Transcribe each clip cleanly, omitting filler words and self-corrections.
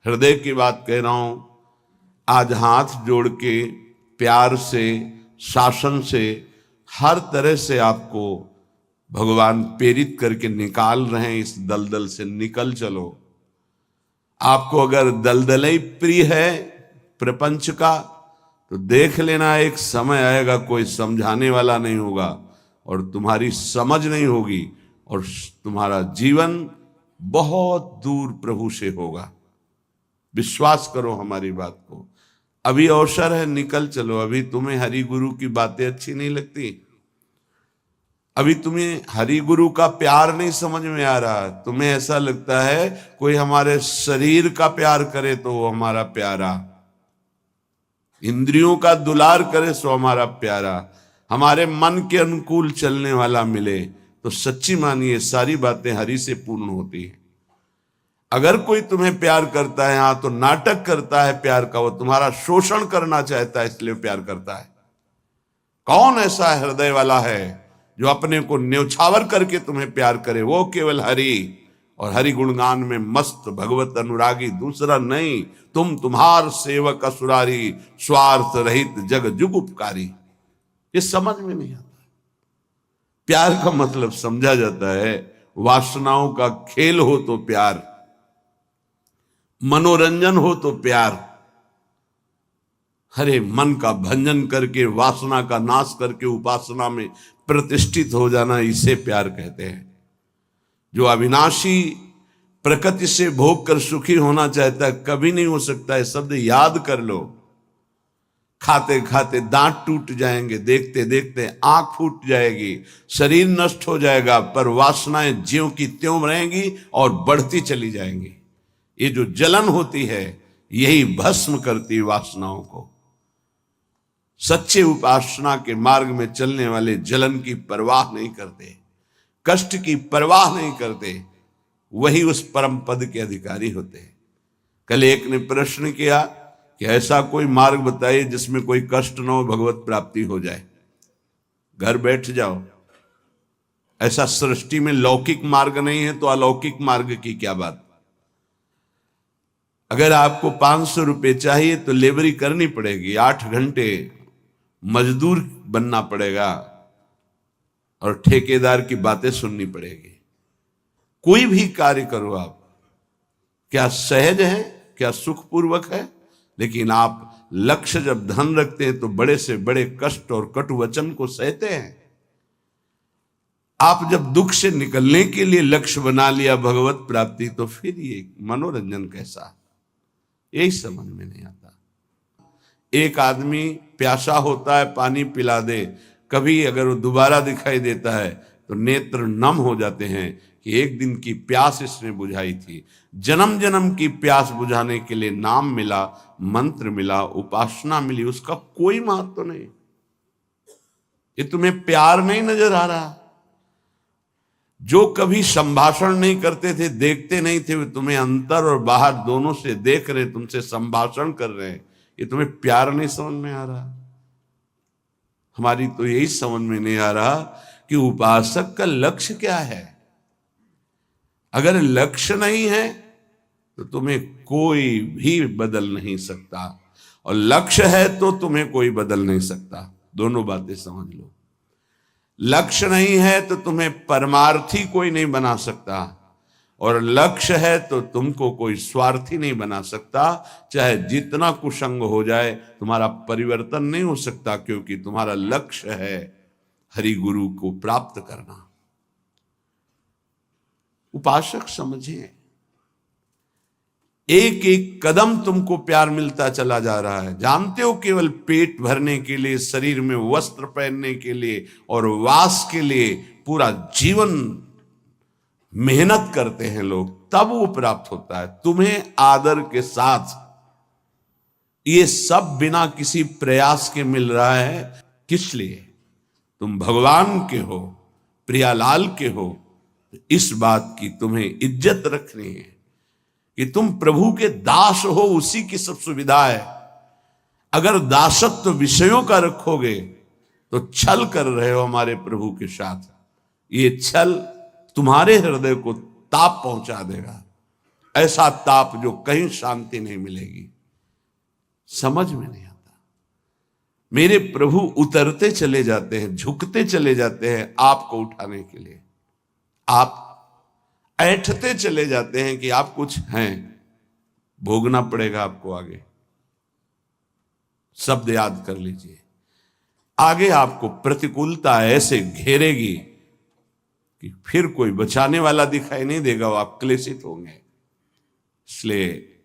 हृदय की बात कह रहा हूं। आज हाथ जोड़ के प्यार से, शासन से, हर तरह से आपको भगवान प्रेरित करके निकाल रहे हैं। इस दलदल से निकल चलो। आपको अगर दलदल ही प्रिय है प्रपंच का, तो देख लेना एक समय आएगा कोई समझाने वाला नहीं होगा और तुम्हारी समझ नहीं होगी और तुम्हारा जीवन बहुत दूर प्रभु से होगा। विश्वास करो हमारी बात को। अभी अवसर है, निकल चलो। अभी तुम्हें हरि गुरु की बातें अच्छी नहीं लगती, अभी तुम्हें हरि गुरु का प्यार नहीं समझ में आ रहा, तुम्हें ऐसा लगता है कोई हमारे शरीर का प्यार करे तो वो हमारा प्यारा, इंद्रियों का दुलार करे सो हमारा प्यारा, हमारे मन के अनुकूल चलने वाला मिले, तो सच्ची मानिए सारी बातें हरि से पूर्ण होती हैं। अगर कोई तुम्हें प्यार करता है, हाँ, तो नाटक करता है प्यार का, वो तुम्हारा शोषण करना चाहता है इसलिए प्यार करता है। कौन ऐसा हृदय वाला है जो अपने को न्यौछावर करके तुम्हें प्यार करे? वो केवल हरि और हरि गुणगान में मस्त भगवत अनुरागी, दूसरा नहीं। तुम तुम्हार सेवक असुरारी, स्वार्थ रहित जग जुग उपकारी। ये समझ में नहीं आता। प्यार का मतलब समझा जाता है वासनाओं का खेल हो तो प्यार, मनोरंजन हो तो प्यार, हरे मन का भंजन करके, वासना का नाश करके उपासना में प्रतिष्ठित हो जाना, इसे प्यार कहते हैं। जो अविनाशी प्रकृति से भोग कर सुखी होना चाहता है, कभी नहीं हो सकता है। शब्द याद कर लो। खाते खाते दांत टूट जाएंगे, देखते देखते आंख फूट जाएगी, शरीर नष्ट हो जाएगा, पर वासनाएं ज्यों की त्यों रहेंगी और बढ़ती चली जाएंगी। ये जो जलन होती है, यही भस्म करती वासनाओं को। सच्चे उपासना के मार्ग में चलने वाले जलन की परवाह नहीं करते, कष्ट की परवाह नहीं करते, वही उस परम पद के अधिकारी होते हैं। कल एक ने प्रश्न किया कि ऐसा कोई मार्ग बताइए जिसमें कोई कष्ट न हो, भगवत प्राप्ति हो जाए। घर बैठ जाओ। ऐसा सृष्टि में लौकिक मार्ग नहीं है तो अलौकिक मार्ग की क्या बात। अगर आपको 500 रुपये चाहिए तो लेबरी करनी पड़ेगी, 8 घंटे मजदूर बनना पड़ेगा और ठेकेदार की बातें सुननी पड़ेगी। कोई भी कार्य करो आप, क्या सहज है, क्या सुखपूर्वक है, लेकिन आप लक्ष्य जब धन रखते हैं तो बड़े से बड़े कष्ट और कटु वचन को सहते हैं। आप जब दुख से निकलने के लिए लक्ष्य बना लिया भगवत प्राप्ति, तो फिर ये मनोरंजन कैसा, यही समझ में नहीं आता। एक आदमी प्यासा होता है, पानी पिला दे, कभी अगर वो दोबारा दिखाई देता है तो नेत्र नम हो जाते हैं कि एक दिन की प्यास इसने बुझाई थी। जन्म जन्म की प्यास बुझाने के लिए नाम मिला, मंत्र मिला, उपासना मिली, उसका कोई महत्व तो नहीं। ये तुम्हें प्यार नहीं नजर आ रहा। जो कभी संभाषण नहीं करते थे, देखते नहीं थे, वे तुम्हें अंतर और बाहर दोनों से देख रहे, तुमसे संभाषण कर रहे हैं, ये तुम्हें प्यार नहीं समझ में आ रहा। हमारी तो यही समझ में नहीं आ रहा कि उपासक का लक्ष्य क्या है। अगर लक्ष्य नहीं है तो तुम्हें कोई भी बदल नहीं सकता, और लक्ष्य है तो तुम्हें कोई बदल नहीं सकता। दोनों बातें समझ लो। लक्ष्य नहीं है तो तुम्हें परमार्थी कोई नहीं बना सकता, और लक्ष्य है तो तुमको कोई स्वार्थी नहीं बना सकता। चाहे जितना कुसंग हो जाए, तुम्हारा परिवर्तन नहीं हो सकता, क्योंकि तुम्हारा लक्ष्य है हरि गुरु को प्राप्त करना। उपासक समझिए, एक एक कदम तुमको प्यार मिलता चला जा रहा है। जानते हो, केवल पेट भरने के लिए, शरीर में वस्त्र पहनने के लिए और वास के लिए पूरा जीवन मेहनत करते हैं लोग, तब वो प्राप्त होता है। तुम्हें आदर के साथ ये सब बिना किसी प्रयास के मिल रहा है। किस लिए? तुम भगवान के हो, प्रियालाल के हो। इस बात की तुम्हें इज्जत रखनी है कि तुम प्रभु के दास हो, उसी की सब सुविधा है। अगर दासत्व विषयों का रखोगे तो छल कर रहे हो हमारे प्रभु के साथ। ये छल तुम्हारे हृदय को ताप पहुंचा देगा। ऐसा ताप जो कहीं शांति नहीं मिलेगी। समझ में नहीं आता। मेरे प्रभु उतरते चले जाते हैं, झुकते चले जाते हैं आपको उठाने के लिए। आप ऐंठते चले जाते हैं कि आप कुछ हैं, भोगना पड़ेगा आपको आगे। शब्द याद कर लीजिए, आगे आपको प्रतिकूलता ऐसे घेरेगी कि फिर कोई बचाने वाला दिखाई नहीं देगा, वो आप क्लेशित होंगे। इसलिए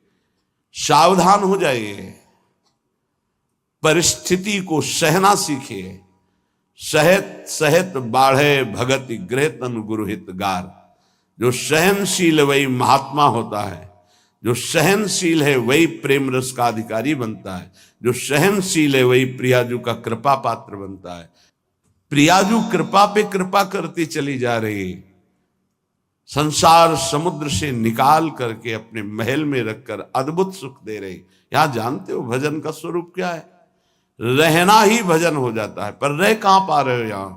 सावधान हो जाइए, परिस्थिति को सहना सीखिए। सहत सहत बाढ़े भगति गृह तन गुरु हितगार। जो सहनशील वही महात्मा होता है, जो सहनशील है वही प्रेम रस का अधिकारी बनता है, जो सहनशील है वही प्रियाजू का कृपा पात्र बनता है। प्रियाजू कृपा पे कृपा करती चली जा रही, संसार समुद्र से निकाल करके अपने महल में रखकर अद्भुत सुख दे रही। यहां जानते हो भजन का स्वरूप क्या है? रहना ही भजन हो जाता है। पर रह कहां पा रहे हो? यहां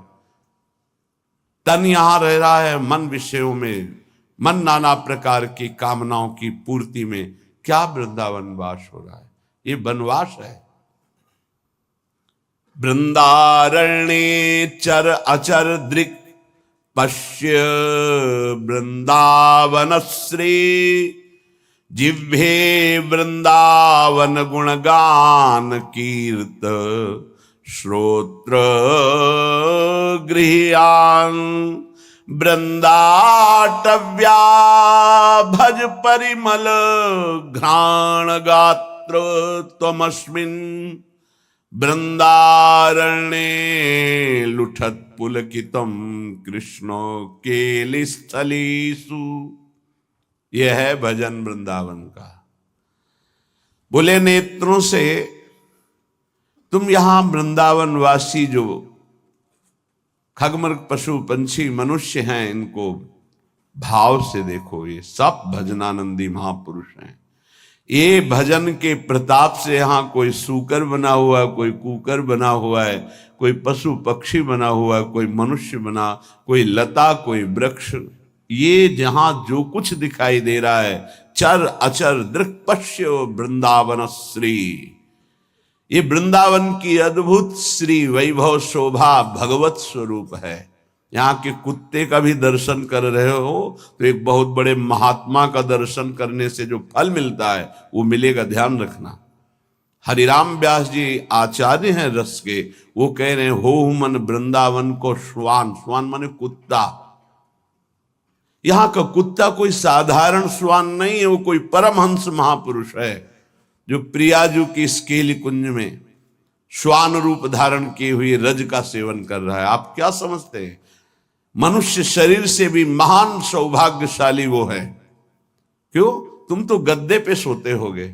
तन यहां रह रहा है मन विषयों में, मन नाना प्रकार की कामनाओं की पूर्ति में। क्या वृंदावन वास हो रहा है? ये वनवास है। वृंदारण्ये चर अचर दृक् पश्य वृंदावन श्री। जिह्वे वृंदावन गुणगान कीर्त श्रोत्र गृह्यान। वृंदाटव्या भज परिमल घ्राण गात्र त्वमस्मिन्। वृंदारण्ये लुठत पुलकितम कृष्णो केलिस्थलीसु। यह है भजन वृंदावन का। बोले नेत्रों से तुम यहां वृंदावन वासी जो खगमृग पशु पंछी मनुष्य हैं, इनको भाव से देखो। ये सब भजनानंदी महापुरुष हैं। ये भजन के प्रताप से यहां कोई सूकर बना हुआ है, कोई कुकर बना हुआ है, कोई पशु पक्षी बना हुआ है, कोई मनुष्य बना, कोई लता, कोई वृक्ष। ये जहां जो कुछ दिखाई दे रहा है, चर अचर दृक् पश्य वृंदावन श्री। ये वृंदावन की अद्भुत श्री वैभव शोभा भगवत स्वरूप है। यहाँ के कुत्ते का भी दर्शन कर रहे हो तो एक बहुत बड़े महात्मा का दर्शन करने से जो फल मिलता है वो मिलेगा, ध्यान रखना। हरिराम व्यास जी आचार्य हैं रस के, वो कह रहे हैं हो मन वृंदावन को श्वान। श्वान माने कुत्ता। यहाँ का कुत्ता कोई साधारण श्वान नहीं है, वो कोई परमहंस महापुरुष है जो प्रियाजू की स्केली कुंज में श्वान रूप धारण किए हुए रज का सेवन कर रहा है। आप क्या समझते हैं? मनुष्य शरीर से भी महान सौभाग्यशाली वो है। क्यों? तुम तो गद्दे पे सोते होगे,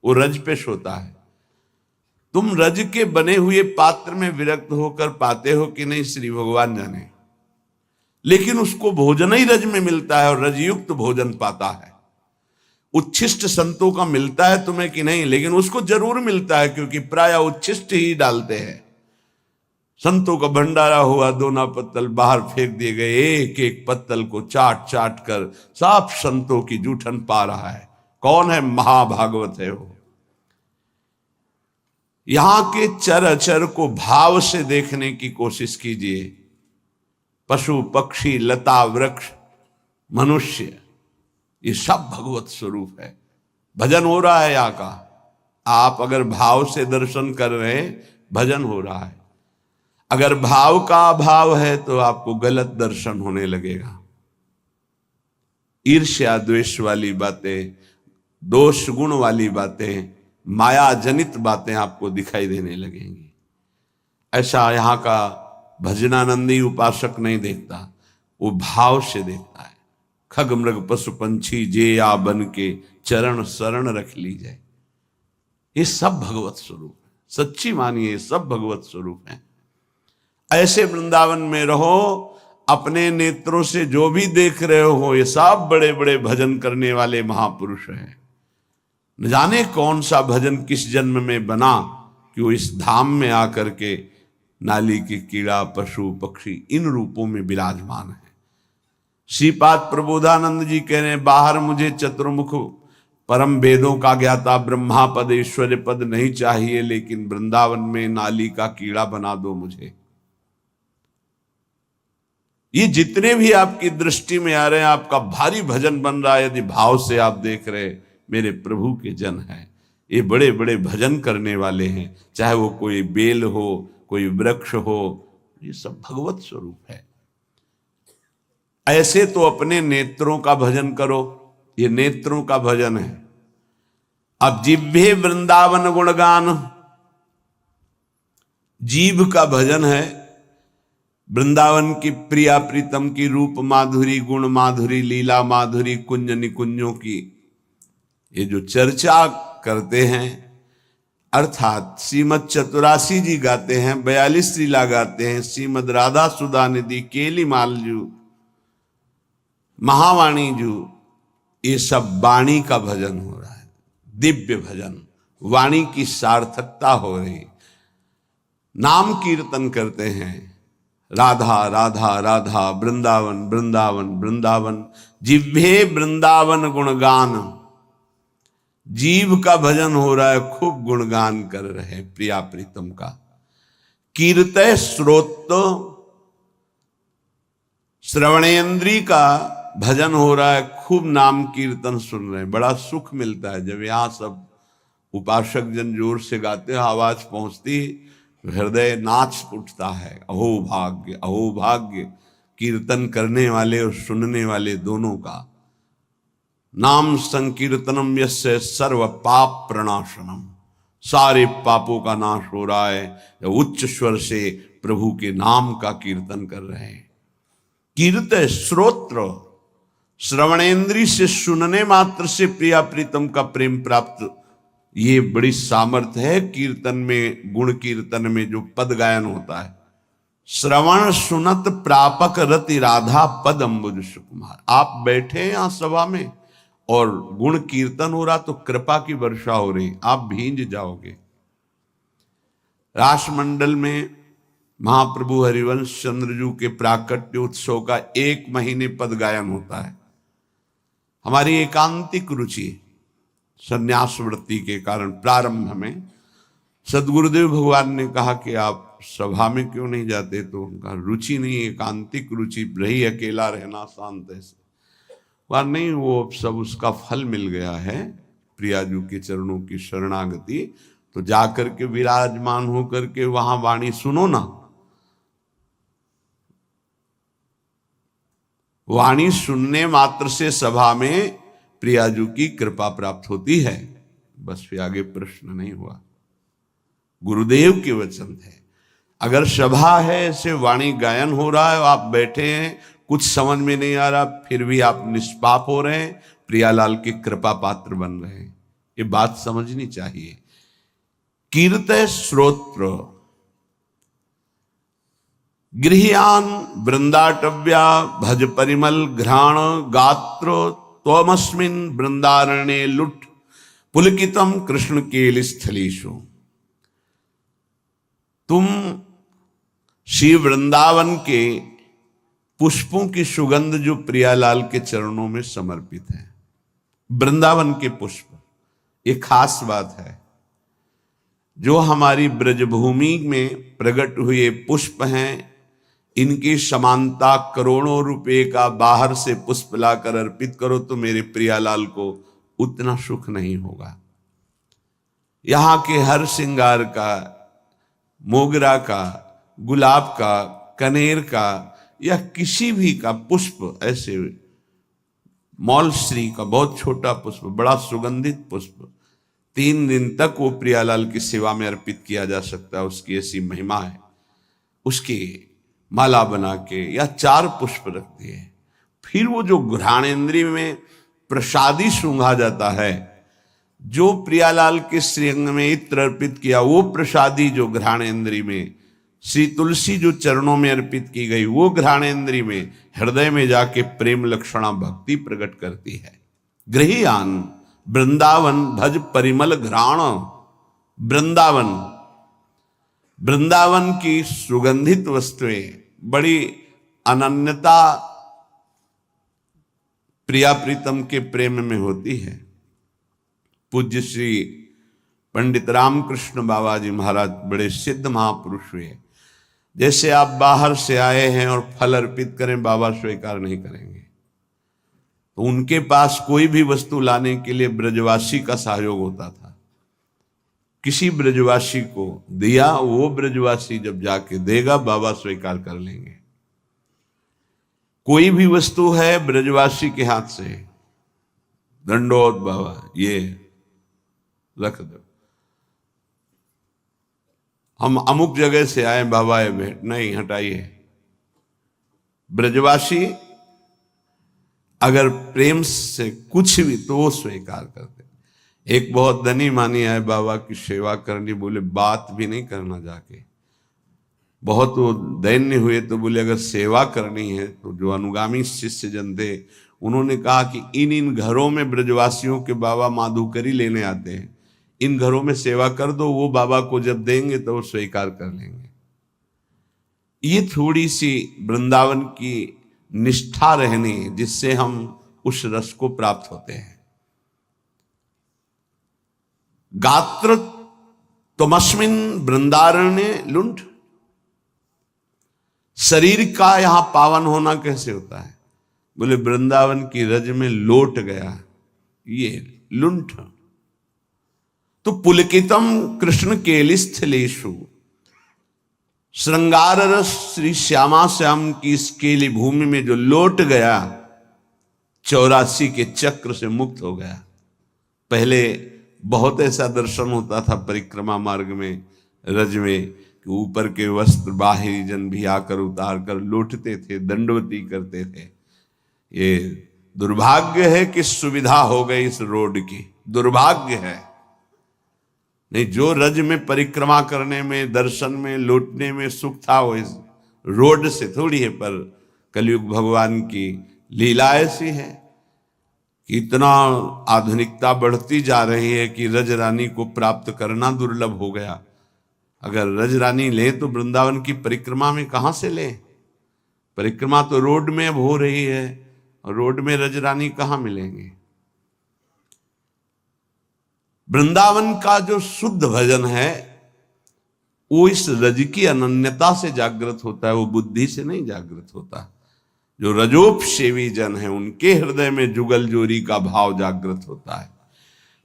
वो रज पे सोता है। तुम रज के बने हुए पात्र में विरक्त होकर पाते हो कि नहीं, श्री भगवान जाने। लेकिन उसको भोजन ही रज में मिलता है और रजयुक्त भोजन पाता है। उच्छिष्ट संतों का मिलता है तुम्हें कि नहीं, लेकिन उसको जरूर मिलता है, क्योंकि प्राय उच्छिष्ट ही डालते हैं। संतों का भंडारा हुआ, दोना पत्तल बाहर फेंक दिए गए, एक एक पत्तल को चाट चाट कर साफ संतों की जूठन पा रहा है। कौन है? महाभागवत है वो। यहां के चर अचर को भाव से देखने की कोशिश कीजिए। पशु पक्षी लता वृक्ष मनुष्य, ये सब भगवत स्वरूप है। भजन हो रहा है यहाँ का। आप अगर भाव से दर्शन कर रहे हैं, भजन हो रहा है। अगर भाव का अभाव है तो आपको गलत दर्शन होने लगेगा। ईर्ष्या द्वेष वाली बातें, दोष गुण वाली बातें, माया जनित बातें आपको दिखाई देने लगेंगी। ऐसा यहाँ का भजनानंदी उपासक नहीं देखता, वो भाव से देखता है। खग मृग पशु पंछी जे या बन के चरण शरण रख ली जाए। ये सब भगवत स्वरूप है। सच्ची मानिए, सब भगवत स्वरूप है। ऐसे वृंदावन में रहो, अपने नेत्रों से जो भी देख रहे हो ये सब बड़े बड़े भजन करने वाले महापुरुष हैं। न जाने कौन सा भजन किस जन्म में बना कि वो इस धाम में आकर के नाली के कीड़ा पशु पक्षी इन रूपों में विराजमान है। श्रीपाद प्रबोधानंद जी कह रहे हैं, बाहर मुझे चतुर्मुख परम वेदों का ज्ञाता ब्रह्मा पद ऐश्वर्य पद नहीं चाहिए, लेकिन वृंदावन में नाली का कीड़ा बना दो मुझे। ये जितने भी आपकी दृष्टि में आ रहे हैं, आपका भारी भजन बन रहा है, यदि भाव से आप देख रहे मेरे प्रभु के जन हैं, ये बड़े बड़े भजन करने वाले हैं, चाहे वो कोई बेल हो, कोई वृक्ष हो, ये सब भगवत स्वरूप है। ऐसे तो अपने नेत्रों का भजन करो, ये नेत्रों का भजन है। अब जिह्वे वृंदावन गुणगान, जीभ का भजन है वृंदावन की प्रिया प्रीतम की रूप माधुरी, गुण माधुरी, लीला माधुरी, कुंज निकुंजों की ये जो चर्चा करते हैं, अर्थात श्रीमद चतुरासी जी गाते हैं, 42 लीला गाते हैं, श्रीमद राधा सुधा निधि, केली मालजू, महावाणी जू, ये सब वाणी का भजन हो रहा है, दिव्य भजन, वाणी की सार्थकता हो रही। नाम कीर्तन करते हैं, राधा राधा राधा, वृंदावन वृंदावन वृंदावन, जिह्वे वृंदावन गुणगान, जीव का भजन हो रहा है, खूब गुणगान कर रहे हैं प्रिया प्रीतम का। कीर्तय श्रोत, श्रवणेन्द्री का भजन हो रहा है, खूब नाम कीर्तन सुन रहे हैं, बड़ा सुख मिलता है। जब यहाँ सब उपासक जन जोर से गाते हैं, आवाज पहुंचती, हृदय नाच उठता है, अहो भाग्य अहो भाग्य, कीर्तन करने वाले और सुनने वाले दोनों का। नाम संकीर्तनम यस्य सर्व पाप प्रणाशनम, सारे पापों का नाश हो रहा है जब उच्च स्वर से प्रभु के नाम का कीर्तन कर रहे हैं। कीर्तन श्रोत्र, श्रवणेन्द्री से सुनने मात्र से प्रिया प्रीतम का प्रेम प्राप्त, ये बड़ी सामर्थ्य है कीर्तन में। गुण कीर्तन में जो पद गायन होता है, श्रवण सुनत प्रापक रति राधा पद अम्बुज सुकुमार। आप बैठे यहाँ सभा में और गुण कीर्तन हो रहा, तो कृपा की वर्षा हो रही, आप भींज जाओगे। रासमंडल में महाप्रभु हरिवंश चंद्रजू के प्राकट्य उत्सव का 1 महीने पद गायन होता है। हमारी एकांतिक रुचि संन्यास वृत्ति के कारण प्रारंभ में सदगुरुदेव भगवान ने कहा कि आप सभा में क्यों नहीं जाते, तो उनका रुचि नहीं, एकांतिक रुचि रही, अकेला रहना शांत ऐसे। वह नहीं, वो सब उसका फल मिल गया है, प्रियाजू के चरणों की शरणागति, तो जाकर के विराजमान होकर के वहां वाणी सुनो ना। वाणी सुनने मात्र से सभा में प्रियाजू की कृपा प्राप्त होती है, बस फिर आगे प्रश्न नहीं हुआ। गुरुदेव के वचन है, अगर सभा है, ऐसे वाणी गायन हो रहा है, आप बैठे हैं, कुछ समझ में नहीं आ रहा, फिर भी आप निष्पाप हो रहे हैं, प्रियालाल के कृपा पात्र बन रहे हैं, ये बात समझनी चाहिए। कीर्तय श्रोत्र, गृह्यान वृंदाटव्या, भज परिमल घ्राण गात्र, त्वमस्मिन् वृंदारण्ये लुट पुलकितम कृष्ण केल स्थलीषु। तुम श्री वृंदावन के पुष्पों की सुगंध जो प्रियालाल के चरणों में समर्पित है, वृंदावन के पुष्प, ये खास बात है। जो हमारी ब्रजभूमि में प्रकट हुए पुष्प हैं, इनकी समानता करोड़ों रुपए का बाहर से पुष्प लाकर अर्पित करो तो मेरे प्रियालाल को उतना सुख नहीं होगा। यहाँ के हर श्रृंगार का, मोगरा का, गुलाब का, कनेर का या किसी भी का पुष्प, ऐसे मौलश्री का बहुत छोटा पुष्प, बड़ा सुगंधित पुष्प, 3 दिन तक वो प्रियालाल की सेवा में अर्पित किया जा सकता है, उसकी ऐसी महिमा है। उसकी माला बना के या 4 पुष्प रख दिए, फिर वो जो घ्राणेन्द्रिय में प्रसादी सूंघा जाता है, जो प्रियालाल के श्रीअंग में इत्र अर्पित किया, वो प्रसादी जो घ्राणेन्द्रिय में, श्री तुलसी जो चरणों में अर्पित की गई, वो घ्राणेन्द्रिय में, हृदय में जाके प्रेम लक्षणा भक्ति प्रकट करती है। गृह्यान वृंदावन भज परिमल घ्राण, वृंदावन, वृंदावन की सुगंधित वस्तुएं, बड़ी अनन्यता प्रिया प्रीतम के प्रेम में होती है। पूज्य श्री पंडित रामकृष्ण बाबा जी महाराज बड़े सिद्ध महापुरुष हुए। जैसे आप बाहर से आए हैं और फल अर्पित करें, बाबा स्वीकार नहीं करेंगे। तो उनके पास कोई भी वस्तु लाने के लिए ब्रजवासी का सहयोग होता था। किसी ब्रजवासी को दिया, वो ब्रजवासी जब जाके देगा बाबा स्वीकार कर लेंगे। कोई भी वस्तु है ब्रजवासी के हाथ से, दंडोत बाबा ये रख दो। हम अमुक जगह से आए बाबा, ये भेंट नहीं, हटाइए। ब्रजवासी अगर प्रेम से कुछ भी तो वो स्वीकार करते। एक बहुत धनी मानी आए बाबा की सेवा करनी, बोले बात भी नहीं करना जाके। बहुत वो दैन्य हुए तो बोले अगर सेवा करनी है तो जो अनुगामी शिष्य जन थे उन्होंने कहा कि इन इन घरों में ब्रजवासियों के बाबा माधुकरी लेने आते हैं, इन घरों में सेवा कर दो, वो बाबा को जब देंगे तो वो स्वीकार कर लेंगे। ये थोड़ी सी वृंदावन की निष्ठा रहनी जिससे हम उस रस को प्राप्त होते हैं। गात्र तमस्मिन वृंदारण्य लुंठ, शरीर का यहां पावन होना कैसे होता है? बोले वृंदावन की रज में लोट गया ये लुंठ। तो पुलकितम कृष्ण केलिस्थलेषु, श्रृंगार रस श्री श्यामा श्याम की इस केली भूमि में जो लोट गया, 84 के चक्र से मुक्त हो गया। पहले बहुत ऐसा दर्शन होता था परिक्रमा मार्ग में, रज में, कि ऊपर के वस्त्र बाहरी जन भी आकर उतार कर लौटते थे, दंडवती करते थे। ये दुर्भाग्य है कि सुविधा हो गई इस रोड की, दुर्भाग्य है। नहीं, जो रज में परिक्रमा करने में, दर्शन में, लौटने में सुख था वो इस रोड से थोड़ी है। पर कलयुग भगवान की लीला ऐसी है कि इतना आधुनिकता बढ़ती जा रही है कि रज रानी को प्राप्त करना दुर्लभ हो गया। अगर रज रानी ले तो वृंदावन की परिक्रमा में कहां से ले? परिक्रमा तो रोड में अब हो रही है, और रोड में रज रानी कहां मिलेंगे? वृंदावन का जो शुद्ध भजन है वो इस रज की अनन्यता से जागृत होता है, वो बुद्धि से नहीं जागृत होता। जो रजोपसेवी जन है उनके हृदय में जुगल जोरी का भाव जागृत होता है।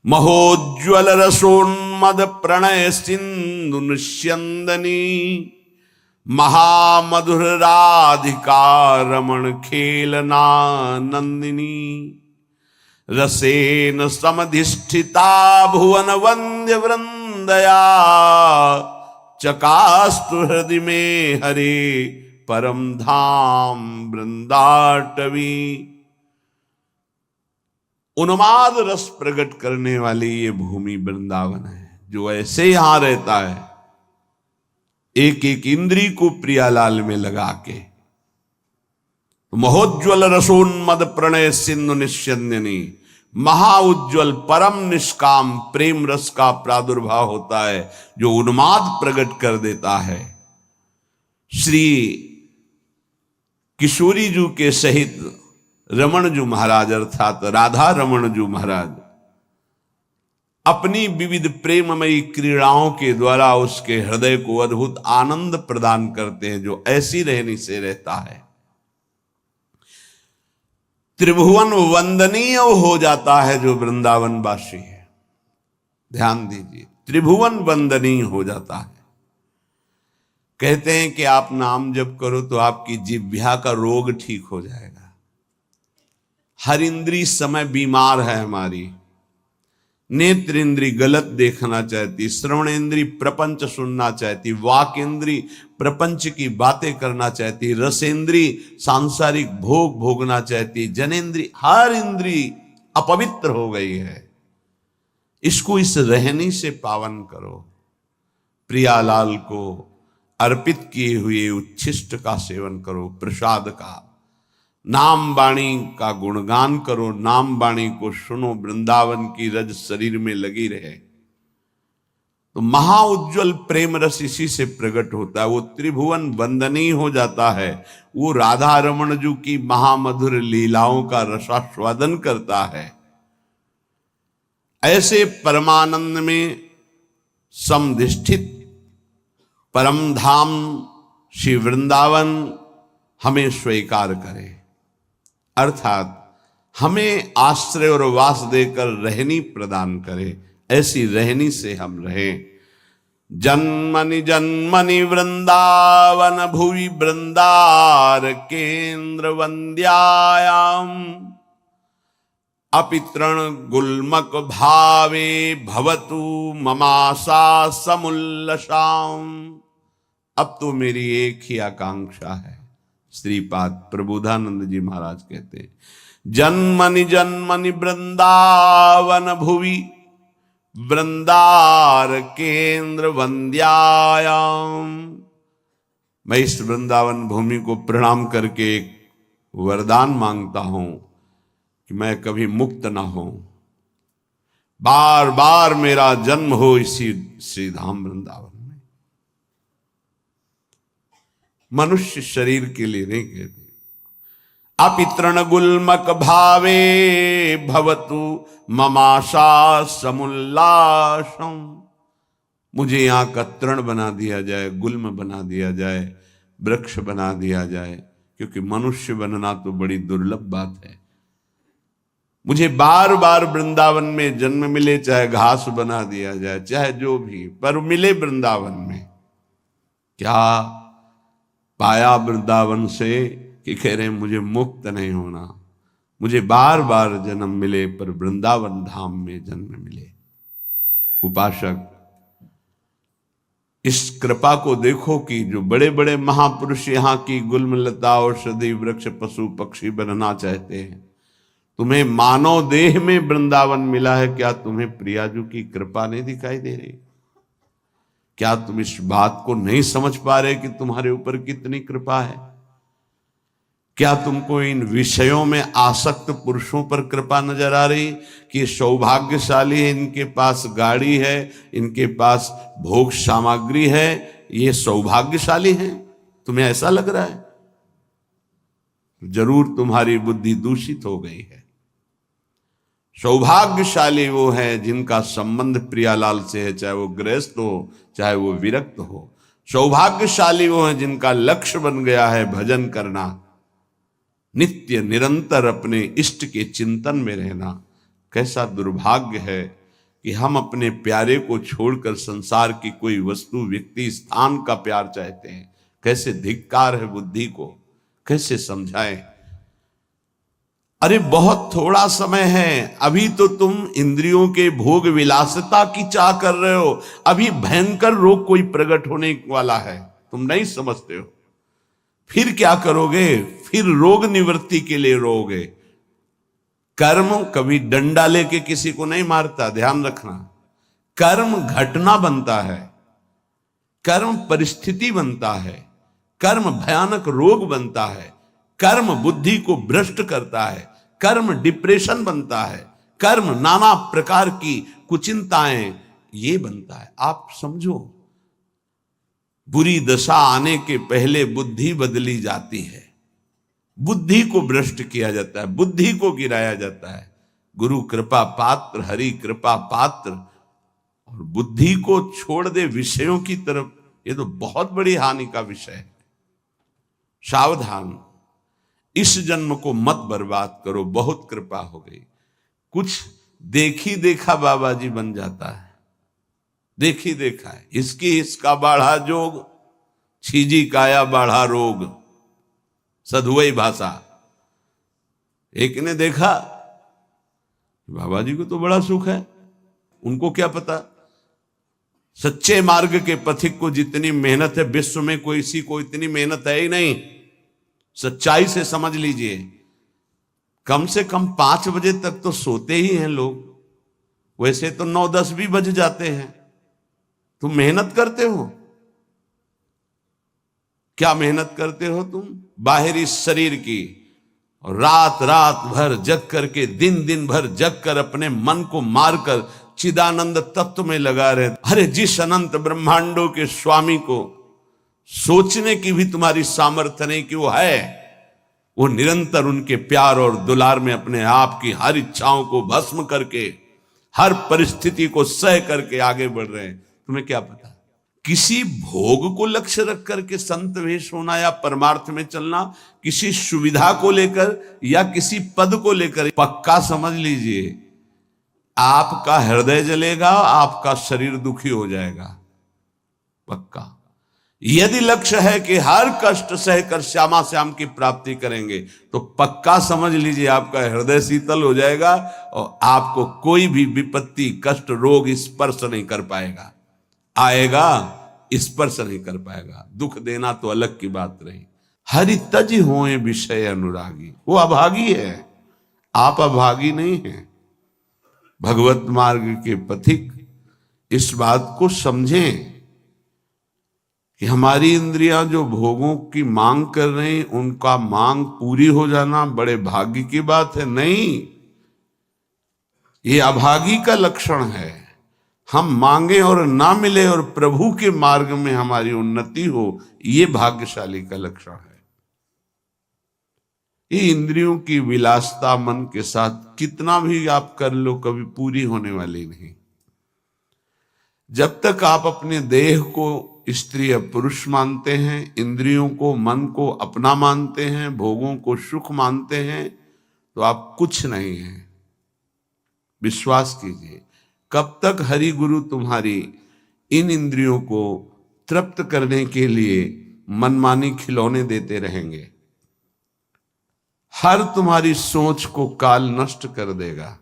महोज्वल रसोन्मद प्रणय सिंधु निस्यंदनी, महामधुर राधिका रमण खेलना नंदिनी, रसेन समधिष्ठिता भुवन वंद्य वृंदया, चकास्तु हृदय में हरे परम धाम वृंदाटवी। उन्माद रस प्रकट करने वाली ये भूमि वृंदावन है। जो ऐसे यहां रहता है एक एक इंद्री को प्रियालाल में लगा के, महोज्वल रसोन्मद प्रणय सिंधु निस्यंदिनी, महाउज्ज्वल परम निष्काम प्रेम रस का प्रादुर्भाव होता है जो उन्माद प्रकट कर देता है। श्री किशोरी जी के सहित रमण जी महाराज अर्थात राधा रमण जी महाराज अपनी विविध प्रेममयी क्रीड़ाओं के द्वारा उसके हृदय को अद्भुत आनंद प्रदान करते हैं, जो ऐसी रहनी से रहता है। त्रिभुवन वंदनीय हो जाता है जो वृंदावन वासी है। ध्यान दीजिए, त्रिभुवन वंदनीय हो जाता है। कहते हैं कि आप नाम जप करो तो आपकी जिह्वा का रोग ठीक हो जाएगा। हर इंद्री समय बीमार है हमारी। नेत्र इंद्री गलत देखना चाहती, श्रवण इंद्री प्रपंच सुनना चाहती, वाक इंद्री प्रपंच की बातें करना चाहती, रसेंद्री सांसारिक भोग भोगना चाहती, जनेन्द्री हर इंद्री अपवित्र हो गई है। इसको इस रहनी से पावन करो। प्रियालाल को अर्पित किए हुए उच्छिष्ट का सेवन करो, प्रसाद का। नाम वाणी का गुणगान करो, नाम वाणी को सुनो, वृंदावन की रज शरीर में लगी रहे। तो महाउज्ज्वल प्रेम रस इसी से प्रकट होता है। वो त्रिभुवन वंदनीय हो जाता है। वो राधा रमण जी की महामधुर लीलाओं का रसास्वादन करता है। ऐसे परमानंद में समधिष्ठित परम धाम श्री वृंदावन हमें स्वीकार करे, अर्थात हमें आश्रय और वास देकर रहनी प्रदान करे। ऐसी रहनी से हम रहें। जन्मनि जन्मनि वृंदावन भुवि वृंदार केंद्र वंद्यायाम अपितृण गुल्मक भावे भवतु ममाशा समुल्लसाम। अब तो मेरी एक ही आकांक्षा है। श्रीपाद प्रबोधानंद जी महाराज कहते हैं, जन्मनि जन्मनि वृंदावन भुवि वृंदार केंद्र वंद्यायाम। मैं इस वृंदावन भूमि को प्रणाम करके एक वरदान मांगता हूं कि मैं कभी मुक्त ना हो, बार बार मेरा जन्म हो इसी श्रीधाम वृंदावन में। मनुष्य शरीर के लिए नहीं कहते। अपितृण गुल्मक भावे भवतु ममाशा समुल्लासम। मुझे यहां का तृण बना दिया जाए, गुल्म बना दिया जाए, वृक्ष बना दिया जाए, क्योंकि मनुष्य बनना तो बड़ी दुर्लभ बात है। मुझे बार बार वृंदावन में जन्म मिले, चाहे घास बना दिया जाए, चाहे जो भी, पर मिले वृंदावन में। क्या पाया वृंदावन से कि कह रहे हैं मुझे मुक्त नहीं होना, मुझे बार बार जन्म मिले पर वृंदावन धाम में जन्म मिले। उपासक, इस कृपा को देखो कि जो बड़े बड़े महापुरुष यहाँ की गुल्मलता औषधि वृक्ष पशु पक्षी बनना चाहते हैं, तुम्हें मानव देह में वृंदावन मिला है। क्या तुम्हें प्रियाजू की कृपा नहीं दिखाई दे रही? क्या तुम इस बात को नहीं समझ पा रहे कि तुम्हारे ऊपर कितनी कृपा है? क्या तुमको इन विषयों में आसक्त पुरुषों पर कृपा नजर आ रही कि सौभाग्यशाली है, इनके पास गाड़ी है, इनके पास भोग सामग्री है, ये सौभाग्यशाली हैं? तुम्हें ऐसा लग रहा है? जरूर तुम्हारी बुद्धि दूषित हो गई है। सौभाग्यशाली वो है जिनका संबंध प्रियालाल से है, चाहे वो गृहस्थ हो चाहे वो विरक्त हो। सौभाग्यशाली वो है जिनका लक्ष्य बन गया है भजन करना, नित्य निरंतर अपने इष्ट के चिंतन में रहना। कैसा दुर्भाग्य है कि हम अपने प्यारे को छोड़कर संसार की कोई वस्तु, व्यक्ति, स्थान का प्यार चाहते हैं। कैसे धिक्कार है बुद्धि को, कैसे समझाएं? अरे बहुत थोड़ा समय है, अभी तो तुम इंद्रियों के भोग विलासिता की चाह कर रहे हो। अभी भयंकर रोग कोई प्रकट होने वाला है, तुम नहीं समझते हो। फिर क्या करोगे? फिर रोग निवृत्ति के लिए रोगे। कर्म कभी डंडा लेके किसी को नहीं मारता, ध्यान रखना। कर्म घटना बनता है, कर्म परिस्थिति बनता है, कर्म भयानक रोग बनता है, कर्म बुद्धि को भ्रष्ट करता है, कर्म डिप्रेशन बनता है, कर्म नाना प्रकार की कुचिंताएं ये बनता है। आप समझो, बुरी दशा आने के पहले बुद्धि बदली जाती है, बुद्धि को भ्रष्ट किया जाता है, बुद्धि को गिराया जाता है। गुरु कृपा पात्र, हरि कृपा पात्र, और बुद्धि को छोड़ दे विषयों की तरफ, ये तो बहुत बड़ी हानि का विषय है। सावधान, इस जन्म को मत बर्बाद करो। बहुत कृपा हो गई। कुछ देखी देखा बाबा जी बन जाता है, देखी देखा है। इसकी इसका बाढ़ा जोग, छीजी काया बाढ़ा रोग, सधुवई भाषा। एक ने देखा बाबा जी को तो बड़ा सुख है, उनको क्या पता सच्चे मार्ग के पथिक को जितनी मेहनत है विश्व में कोई सी को इतनी मेहनत है ही नहीं। सच्चाई से समझ लीजिए, कम से कम 5 बजे तक तो सोते ही हैं लोग, वैसे तो 9-10 भी बज जाते हैं। तुम मेहनत करते हो, क्या मेहनत करते हो तुम? बाहरी शरीर की, और रात रात भर जग करके, दिन दिन भर जग कर अपने मन को मारकर चिदानंद तत्व में लगा रहे। अरे जिस अनंत ब्रह्मांडों के स्वामी को सोचने की भी तुम्हारी सामर्थ्य नहीं कि वो है, वो निरंतर उनके प्यार और दुलार में अपने आप की हर इच्छाओं को भस्म करके, हर परिस्थिति को सह करके आगे बढ़ रहे हैं। तुम्हें क्या पता, किसी भोग को लक्ष्य रख करके संत वेश होना या परमार्थ में चलना, किसी सुविधा को लेकर या किसी पद को लेकर, पक्का समझ लीजिए आपका हृदय जलेगा, आपका शरीर दुखी हो जाएगा। पक्का। यदि लक्ष्य है कि हर कष्ट सहकर श्यामा श्याम की प्राप्ति करेंगे, तो पक्का समझ लीजिए आपका हृदय शीतल हो जाएगा और आपको कोई भी विपत्ति, कष्ट, रोग स्पर्श नहीं कर पाएगा। आएगा, स्पर्श नहीं कर पाएगा। दुख देना तो अलग की बात रही। हरि तज होए विषय अनुरागी, वो अभागी है, आप अभागी नहीं हैं। भगवत मार्ग के पथिक इस बात को समझें कि हमारी इंद्रियां जो भोगों की मांग कर रहे हैं, उनका मांग पूरी हो जाना बड़े भाग्य की बात है। नहीं, ये अभागी का लक्षण है। हम मांगे और ना मिले और प्रभु के मार्ग में हमारी उन्नति हो, ये भाग्यशाली का लक्षण है। ये इंद्रियों की विलासता मन के साथ कितना भी आप कर लो, कभी पूरी होने वाली नहीं। जब तक आप अपने देह को स्त्री या पुरुष मानते हैं, इंद्रियों को, मन को अपना मानते हैं, भोगों को सुख मानते हैं, तो आप कुछ नहीं हैं। विश्वास कीजिए, कब तक हरि गुरु तुम्हारी इन इंद्रियों को तृप्त करने के लिए मनमानी खिलौने देते रहेंगे। हर तुम्हारी सोच को काल नष्ट कर देगा।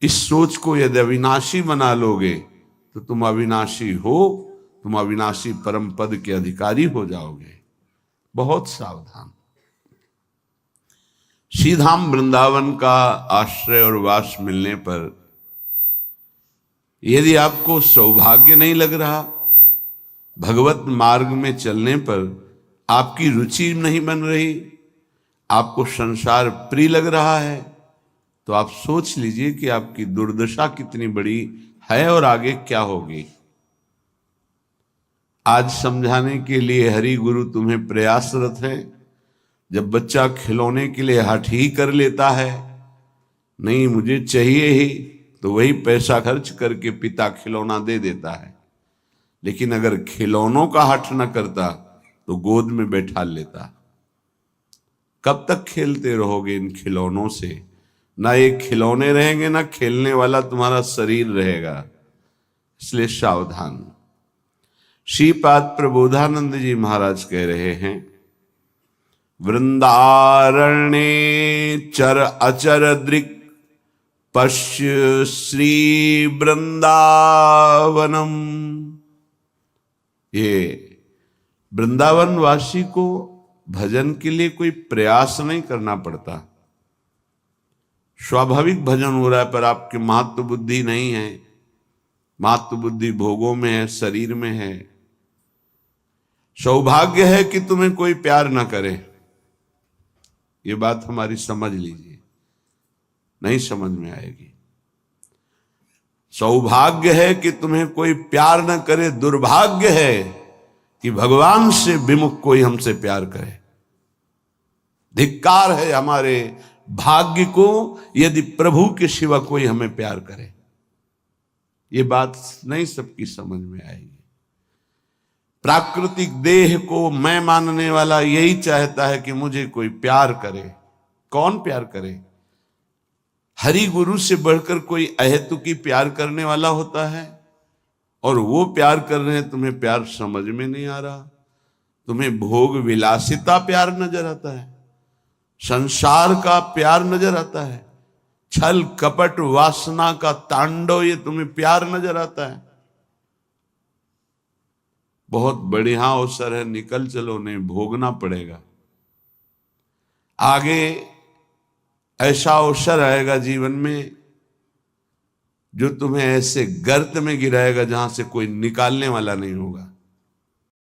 इस सोच को यदि अविनाशी बना लोगे तो तुम अविनाशी हो, तुम अविनाशी परम पद के अधिकारी हो जाओगे। बहुत सावधान। श्रीधाम वृंदावन का आश्रय और वास मिलने पर यदि आपको सौभाग्य नहीं लग रहा, भगवत मार्ग में चलने पर आपकी रुचि नहीं बन रही, आपको संसार प्रिय लग रहा है, तो आप सोच लीजिए कि आपकी दुर्दशा कितनी बड़ी है और आगे क्या होगी। आज समझाने के लिए हरि गुरु तुम्हें प्रयासरत है। जब बच्चा खिलौने के लिए हठ ही कर लेता है, नहीं मुझे चाहिए ही, तो वही पैसा खर्च करके पिता खिलौना दे देता है। लेकिन अगर खिलौनों का हठ न करता तो गोद में बैठा लेता। कब तक खेलते रहोगे इन खिलौनों से? ना ये खिलौने रहेंगे, ना खेलने वाला तुम्हारा शरीर रहेगा। इसलिए सावधान। श्रीपाद प्रबोधानंद जी महाराज कह रहे हैं, वृंदारण्ये चर अचर दृक् पश्य श्री वृंदावनम। ये वृंदावन वासी को भजन के लिए कोई प्रयास नहीं करना पड़ता। स्वाभाविक भजन हो रहा है, पर आपकी महत्व बुद्धि नहीं है। महत्व बुद्धि भोगों में है, शरीर में है। सौभाग्य है कि तुम्हें कोई प्यार ना करे। ये बात हमारी समझ लीजिए, नहीं समझ में आएगी। सौभाग्य है कि तुम्हें कोई प्यार ना करे, दुर्भाग्य है कि भगवान से विमुख कोई हमसे प्यार करे। धिक्कार है हमारे भाग्य को यदि प्रभु के सिवा कोई हमें प्यार करे। ये बात नहीं सबकी समझ में आएगी। प्राकृतिक देह को मैं मानने वाला यही चाहता है कि मुझे कोई प्यार करे। कौन प्यार करे? हरि गुरु से बढ़कर कोई अहेतुकी प्यार करने वाला होता है, और वो प्यार कर रहे हैं, तुम्हें प्यार समझ में नहीं आ रहा। तुम्हें भोग विलासिता प्यार नजर आता है, संसार का प्यार नजर आता है, छल कपट वासना का तांडव ये तुम्हें प्यार नजर आता है। बहुत बढ़िया अवसर है, निकल चलो, नहीं भोगना पड़ेगा। आगे ऐसा अवसर आएगा जीवन में जो तुम्हें ऐसे गर्त में गिराएगा जहां से कोई निकालने वाला नहीं होगा।